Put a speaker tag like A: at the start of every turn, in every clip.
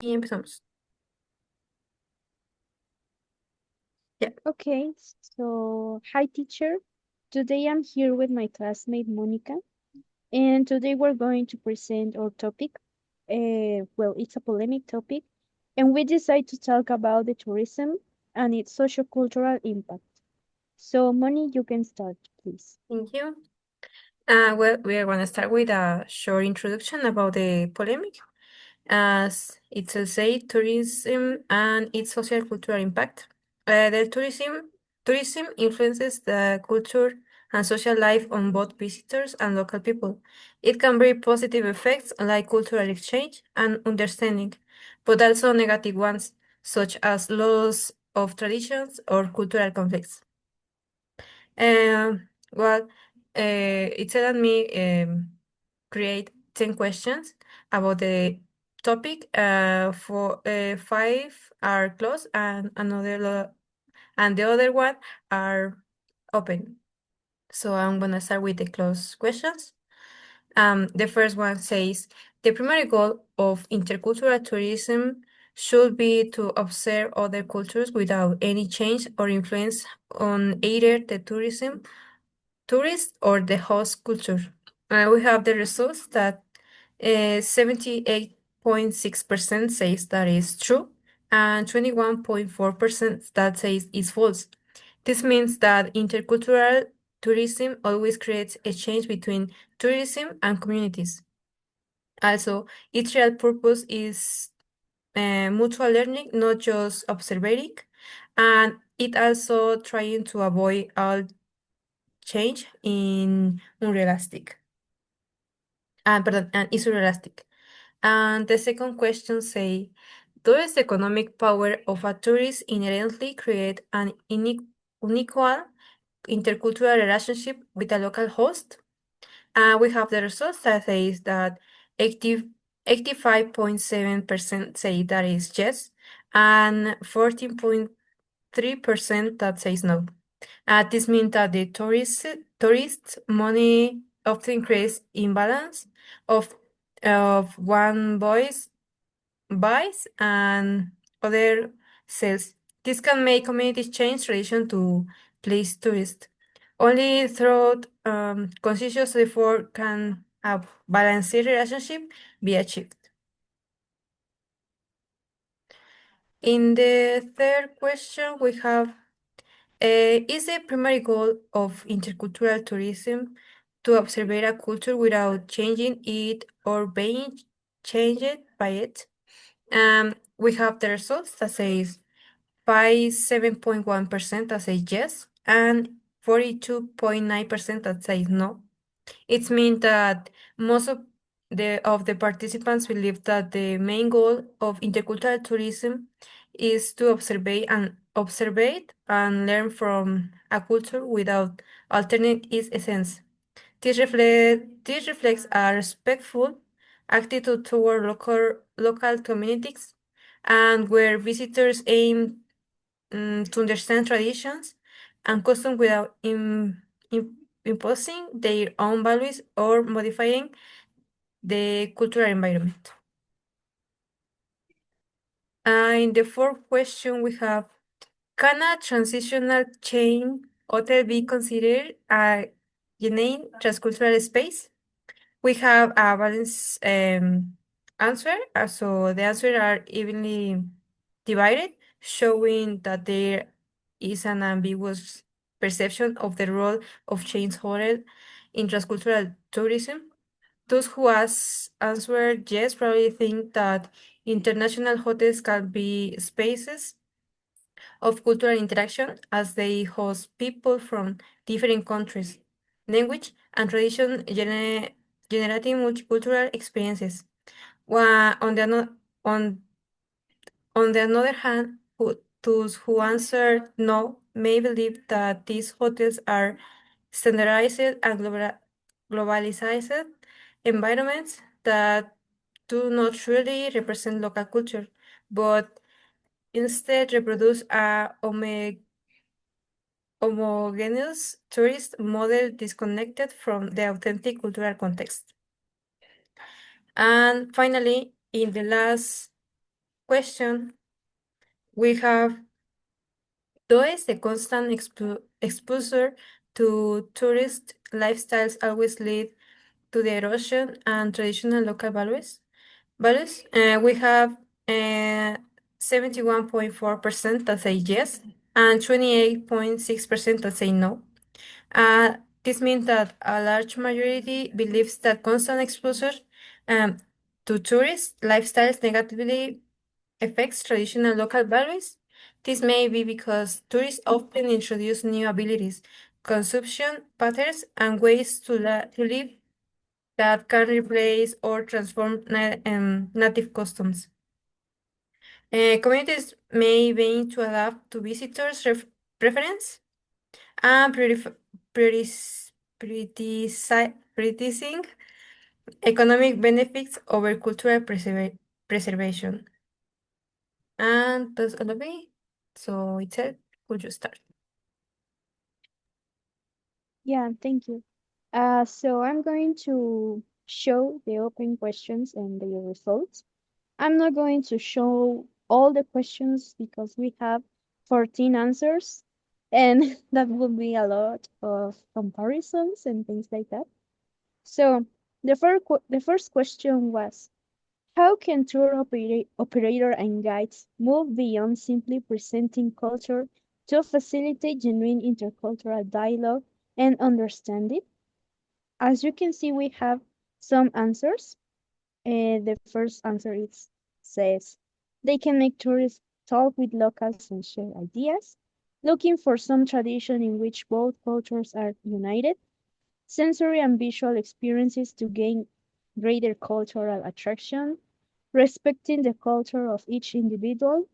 A: Y empezamos. Ya.
B: Okay, so hi teacher. Today I'm here with my classmate Monica, and today we're going to present our topic. Well, it's a polemic topic, and we decide to talk about the tourism and its sociocultural impact. So, Moni, you can start, please.
A: Thank you. Well, we are going to start with a short introduction about the polemic. As it says, tourism and its social cultural impact. The tourism influences the culture and social life on both visitors and local people. It can bring positive effects like cultural exchange and understanding, but also negative ones, such as loss of traditions or cultural conflicts. Well, it said that me create 10 questions about the topic. For five are closed and and the other one are open. So I'm gonna start with the closed questions. The first one says the primary goal of intercultural tourism should be to observe other cultures without any change or influence on either the tourist or the host culture. We have the results that 78.6% says that is true and 21.4% that says it's false. This means that intercultural tourism always creates a change between tourism and communities. Also, its real purpose is mutual learning, not just observing, and it also trying to avoid all change in unrealistic. Pardon, and is unrealistic. And the second question say, does the economic power of a tourist inherently create an unequal intercultural relationship with a local host? We have the results that says that 80, 85.7% say that is yes, and 14.3% that says no. This means that the tourist money often creates imbalance of one voice buys and other sells. This can make communities change relation to place tourists. Only through conscious effort can a balanced relationship be achieved. In the third question, we have is the primary goal of intercultural tourism to observe a culture without changing it or being changed by it? We have the results that says by 7.1% that say yes and 42.9% that says no. It means that most of the participants believe that the main goal of intercultural tourism is to observe and learn from a culture without altering its essence. This reflects a respectful attitude toward local communities and where visitors aim to understand traditions and customs without imposing their own values or modifying the cultural environment. In the fourth question, we have, can a transitional chain hotel be considered a genuine transcultural space? We have a balanced answer. So the answers are evenly divided, showing that there is an ambiguous perception of the role of chains hotel in transcultural tourism. Those who answered yes probably think that international hotels can be spaces of cultural interaction as they host people from different countries, language, and tradition, generating multicultural experiences. While on, on the other hand, those who answered no may believe that these hotels are standardized and globalized environments that do not truly represent local culture, but instead reproduce a homogeneous tourist model disconnected from the authentic cultural context. And finally, in the last question, we have, does the constant exposure to tourist lifestyles always lead to the erosion and traditional local values? We have 71.4% that say yes and 28.6% that say no. This means that a large majority believes that constant exposure um, to tourist lifestyles negatively affects traditional local values. This may be because tourists often introduce new abilities, consumption patterns, and ways to live that can replace or transform native customs. Communities may aim to adapt to visitors' preference and prioritizing economic benefits over cultural preservation. And that's all of it. So it's it. Could you start?
B: Yeah, thank you. So I'm going to show the open questions and the results. I'm not going to show all the questions because we have 14 answers, and that would be a lot of comparisons and things like that. So the first question was, how can operator and guides move beyond simply presenting culture to facilitate genuine intercultural dialogue and understanding? As you can see, we have some answers. The first answer is says they can make tourists talk with locals and share ideas, looking for some tradition in which both cultures are united, sensory and visual experiences to gain greater cultural attraction, respecting the culture of each individual.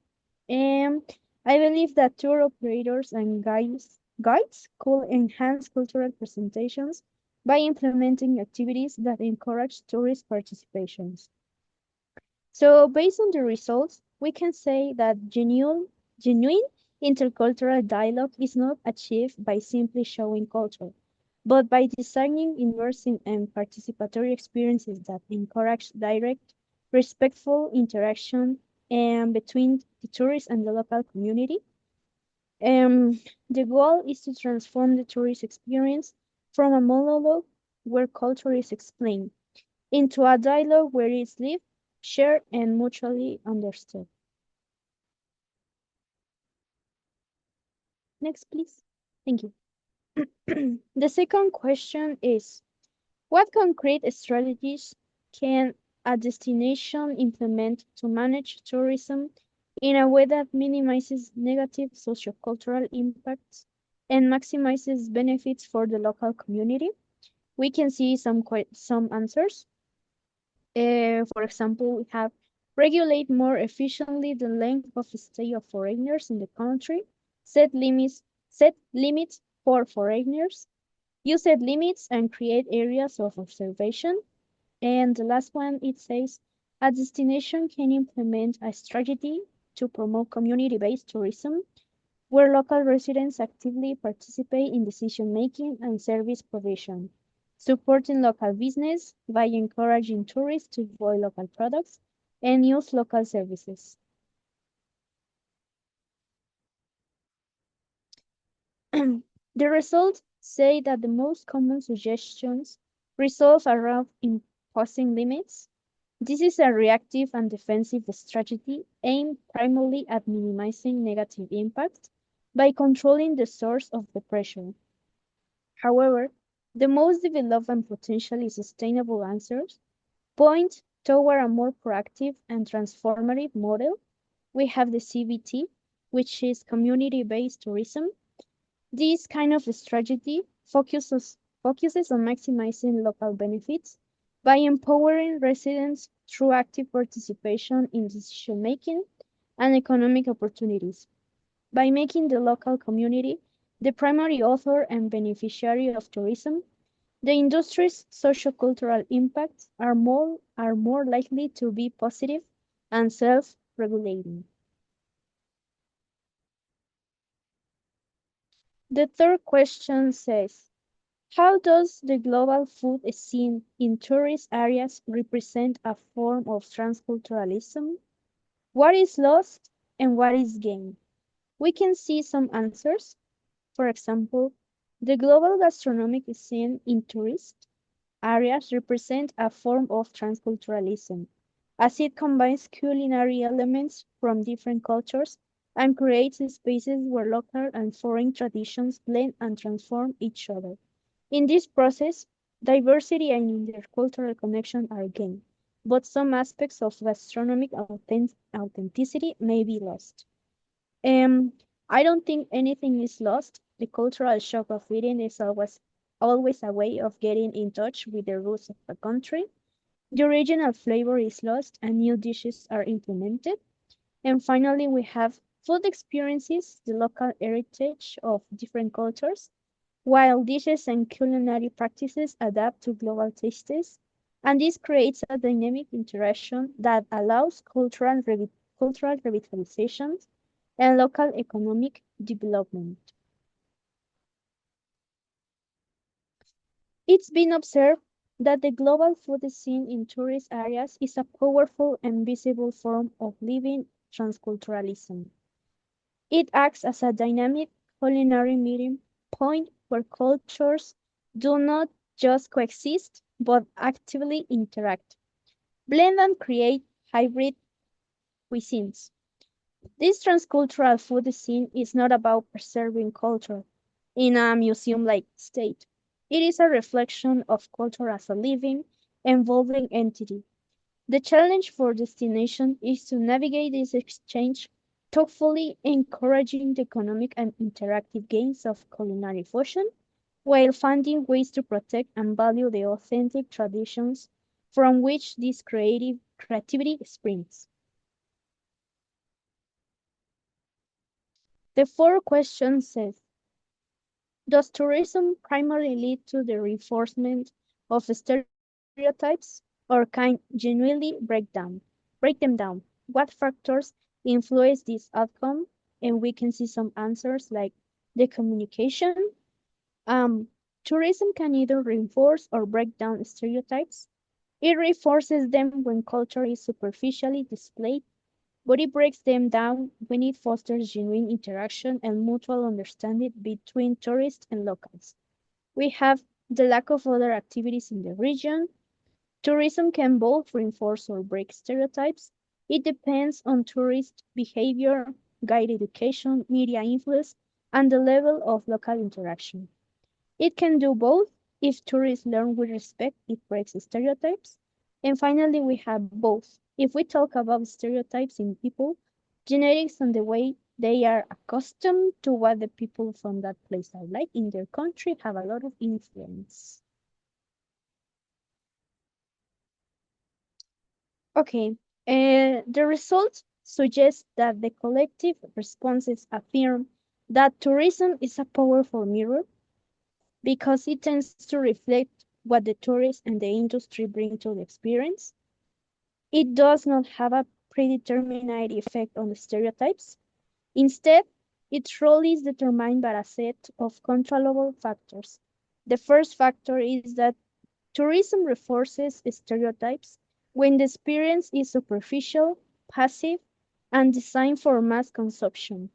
B: And I believe that tour operators and guides could enhance cultural presentations by implementing activities that encourage tourist participations. So based on the results, we can say that genuine intercultural dialogue is not achieved by simply showing culture, but by designing immersive and participatory experiences that encourage direct, respectful interaction between the tourist and the local community. Um, the goal is to transform the tourist experience from a monologue where culture is explained into a dialogue where it's lived, shared, and mutually understood. Next, please. Thank you. The second question is, what concrete strategies can a destination implement to manage tourism in a way that minimizes negative sociocultural impacts and maximizes benefits for the local community? We can see some answers. For example, we have regulate more efficiently the length of stay of foreigners in the country, set limits for foreigners, use set limits and create areas of observation. And the last one, it says a destination can implement a strategy to promote community-based tourism where local residents actively participate in decision making and service provision, supporting local business by encouraging tourists to buy local products and use local services. The results say that the most common suggestions resolve around imposing limits. This is a reactive and defensive strategy aimed primarily at minimizing negative impact by controlling the source of the pressure. However, the most developed and potentially sustainable answers point toward a more proactive and transformative model. We have the CBT, which is community-based tourism. This kind of strategy focuses on maximizing local benefits by empowering residents through active participation in decision-making and economic opportunities, by making the local community the primary author and beneficiary of tourism. The industry's sociocultural impacts are more likely to be positive and self-regulating. The third question says, how does the global food scene in tourist areas represent a form of transculturalism? What is lost and what is gained? We can see some answers. For example, the global gastronomic scene in tourist areas represent a form of transculturalism, as it combines culinary elements from different cultures and creates spaces where local and foreign traditions blend and transform each other. In this process, diversity and intercultural connection are gained, but some aspects of gastronomic authenticity may be lost. Um, I don't think anything is lost. The cultural shock of eating is always a way of getting in touch with the roots of a country. The original flavor is lost and new dishes are implemented. And finally, we have food experiences, the local heritage of different cultures, while dishes and culinary practices adapt to global tastes. And this creates a dynamic interaction that allows cultural revitalization and local economic development. It's been observed that the global food scene in tourist areas is a powerful and visible form of living transculturalism. It acts as a dynamic culinary meeting point where cultures do not just coexist but actively interact, blend and create hybrid cuisines. This transcultural food scene is not about preserving culture in a museum-like state. It is a reflection of culture as a living, evolving entity. The challenge for destination is to navigate this exchange thoughtfully, encouraging the economic and interactive gains of culinary fusion, while finding ways to protect and value the authentic traditions from which this creativity springs. The fourth question says, does tourism primarily lead to the reinforcement of stereotypes or can genuinely break them down? What factors influence this outcome? And we can see some answers like the communication. Um, Tourism can either reinforce or break down stereotypes. It reinforces them when culture is superficially displayed, but it breaks them down when it fosters genuine interaction and mutual understanding between tourists and locals. We have the lack of other activities in the region. Tourism can both reinforce or break stereotypes. It depends on tourist behavior, guide education, media influence, and the level of local interaction. It can do both. If tourists learn with respect, it breaks stereotypes. And finally, we have both. If we talk about stereotypes in people, genetics and the way they are accustomed to what the people from that place are like in their country have a lot of influence. Okay, the results suggest that the collective responses affirm that tourism is a powerful mirror because it tends to reflect what the tourist and the industry bring to the experience. It does not have a predetermined effect on the stereotypes. Instead, its role is determined by a set of controllable factors. The first factor is that tourism reinforces stereotypes when the experience is superficial, passive, and designed for mass consumption.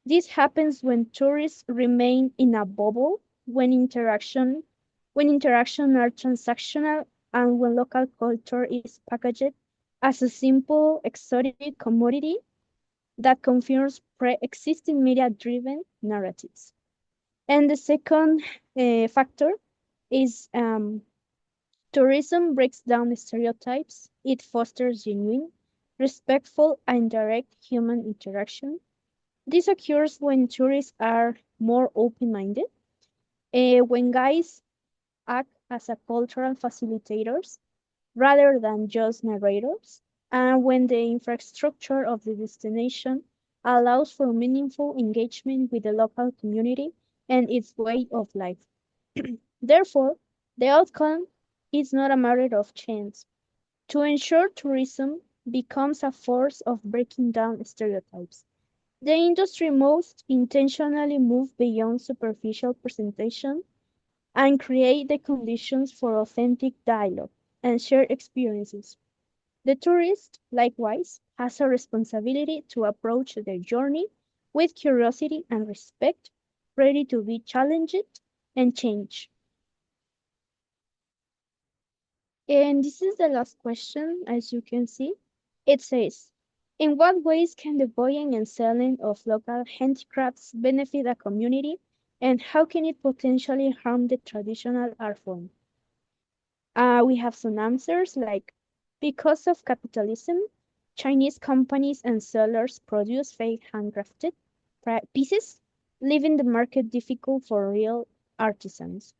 B: This happens when tourists remain in a bubble, when interaction are transactional, and when local culture is packaged as a simple exotic commodity that confirms pre-existing media-driven narratives. And the second factor is tourism breaks down stereotypes. It fosters genuine, respectful, and direct human interaction. This occurs when tourists are more open-minded, when guides act as a cultural facilitators rather than just narrators, and when the infrastructure of the destination allows for meaningful engagement with the local community and its way of life. Therefore, the outcome is not a matter of chance. To ensure tourism becomes a force of breaking down stereotypes, the industry must intentionally move beyond superficial presentation and create the conditions for authentic dialogue and shared experiences. The tourist, likewise, has a responsibility to approach their journey with curiosity and respect, ready to be challenged and changed. And this is the last question, as you can see. It says, in what ways can the buying and selling of local handicrafts benefit a community, and how can it potentially harm the traditional art form? We have some answers like because of capitalism, Chinese companies and sellers produce fake handcrafted pieces, leaving the market difficult for real artisans.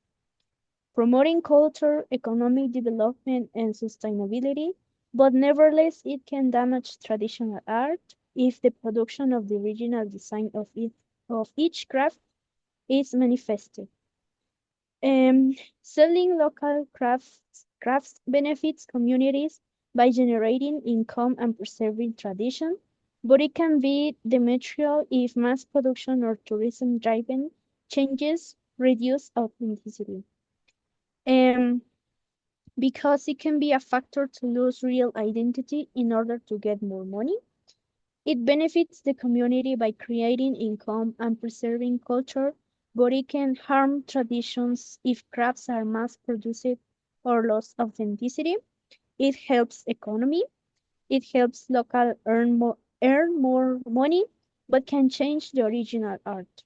B: Promoting culture, economic development, and sustainability, but nevertheless, it can damage traditional art if the production of the original design of each craft is manifested. Um, Selling local crafts benefits communities by generating income and preserving tradition, but it can be detrimental if mass production or tourism-driven changes reduce authenticity. Um, because it can be a factor to lose real identity in order to get more money. It benefits the community by creating income and preserving culture, but it can harm traditions if crafts are mass produced or lost authenticity. It helps economy. It helps local earn more money, but can change the original art.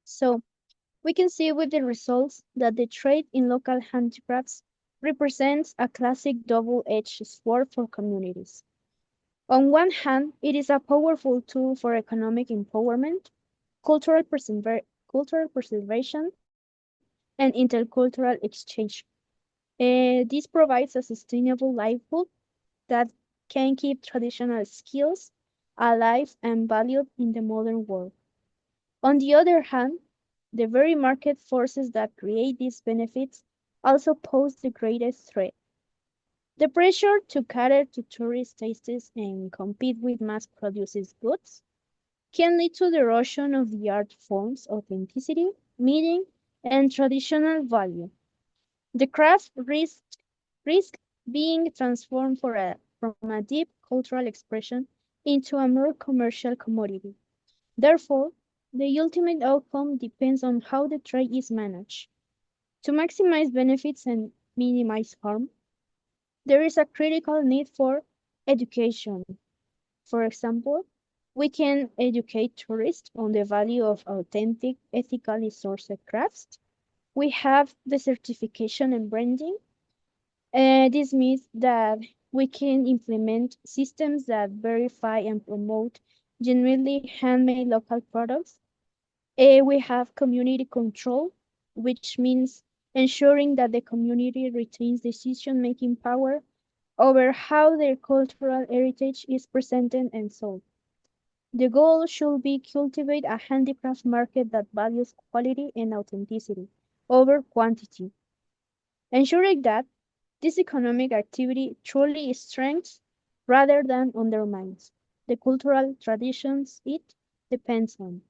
B: So we can see with the results that the trade in local handicrafts represents a classic double-edged sword for communities. On one hand, it is a powerful tool for economic empowerment, cultural preservation, and intercultural exchange. This provides a sustainable livelihood that can keep traditional skills alive and valued in the modern world. On the other hand, the very market forces that create these benefits also pose the greatest threat. The pressure to cater to tourist tastes and compete with mass-produced goods can lead to the erosion of the art form's authenticity, meaning, and traditional value. The craft risk being transformed from a deep cultural expression into a more commercial commodity. Therefore, the ultimate outcome depends on how the trade is managed. To maximize benefits and minimize harm, there is a critical need for education. For example, we can educate tourists on the value of authentic, ethically sourced crafts. We have the certification and branding. This means that we can implement systems that verify and promote genuinely handmade local products. We have community control, which means ensuring that the community retains decision-making power over how their cultural heritage is presented and sold. The goal should be cultivate a handicraft market that values quality and authenticity over quantity, ensuring that this economic activity truly strengthens rather than undermines the cultural traditions it depends on.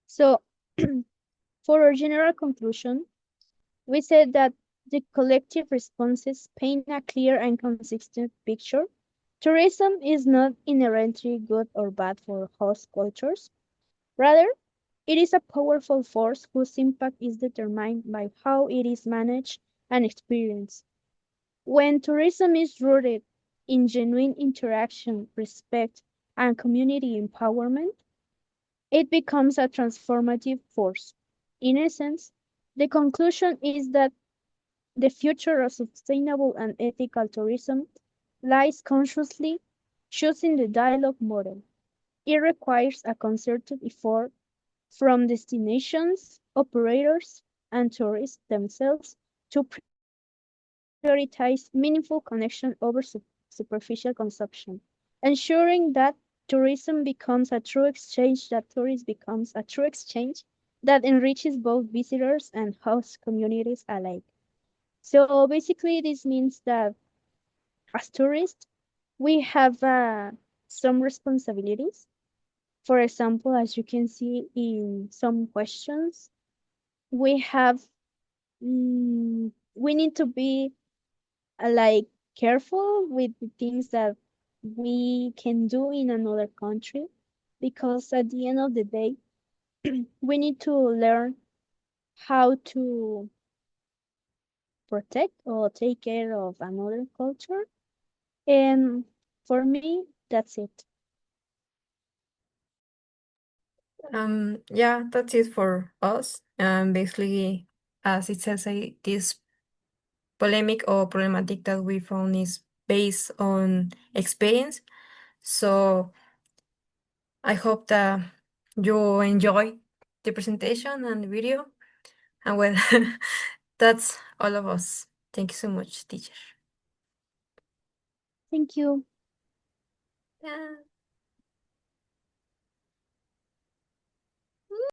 B: So, for our general conclusion, we said that the collective responses paint a clear and consistent picture. Tourism is not inherently good or bad for host cultures. Rather, it is a powerful force whose impact is determined by how it is managed and experienced. When tourism is rooted in genuine interaction, respect, and community empowerment, it becomes a transformative force. In essence, the conclusion is that the future of sustainable and ethical tourism lies consciously choosing the dialogue model. It requires a concerted effort from destinations, operators, and tourists themselves to prioritize meaningful connection over superficial consumption, ensuring that tourist becomes a true exchange that enriches both visitors and host communities alike. So basically, this means that as tourists, we have some responsibilities. For example, as you can see in some questions, we have we need to be like careful with the things that we can do in another country because at the end of the day, we need to learn how to protect or take care of another culture. And for me, that's it.
A: Yeah, that's it for us. Basically, as it says, this polemic or problematic that we found is based on experience. So I hope that you enjoy the presentation and the video. And well, that's all of us. Thank you so much, teacher.
B: Thank you.
A: Yeah.